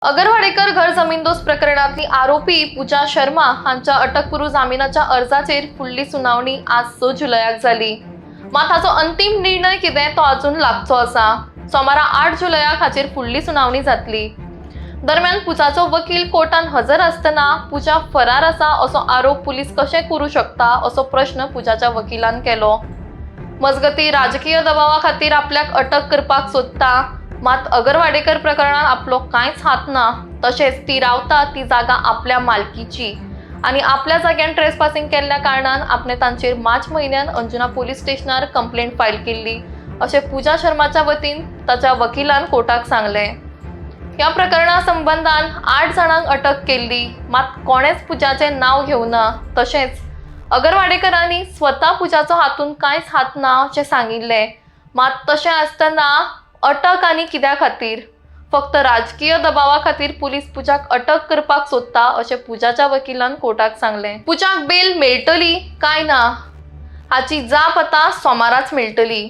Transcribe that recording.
अगरवाडेकर घर जमीनदोस्त प्रकरणातली आरोपी पूजा शर्मा हांच्या अटकपूर्व जामिनाच्या अर्जाचेर फुडली सुनावणी आज 6 जुलयाक जाली। मात हाचो अंतिम निर्णय कितें तो अजून लागचो आसा। सोमारा 8 जुलयाक हाचेर फुडली सुनावणी जातली। दरम्यान पूजाचो वकील कोर्टान हजर आसतना पूजा फरार आसा असो आरोप पुलीस कशें करू शकता असो प्रश्न पूजाच्या वकिलान केलो। मजगती राजकीय दबावा खातीर आपल्याक अटक करपाक सोदता, मात अगरवाडेकर प्रकरणात आपलो कांयच हात ना। तशेंच ती रावता ती जागा आपल्या मालकीची आणि आपल्या जाग्यान ट्रेसपासिंग केल्ल्या कारणान आपणे तांचेर मार्च म्हयन्यात अंजुना पोलीस स्टेशनार कंप्लेंट फायल केल्ली अशें पूजा शर्माच्या वतीन ताच्या वकिलान कोर्टाक सांगले। ह्या प्रकरणा संबंधान 8 जाणांक अटक केल्ली, मात कोणेच पूजाचें नांव घेवना। तशेंच अगरवाडेकरांनी स्वता पूजाचो हातून कांयच हात ना अशें सांगिल्लें। मात तशें आसतना अटक आनी कित्या खातीर? फक्त राजकीय दबावा खातीर पुलीस पूजाक अटक करपाक सोदता अशें पूजाच्या वकिलान कोर्टाक सांगलें। पूजाक बेल मेळटली काय ना हाची जाप आतां सोमाराच मेळटली।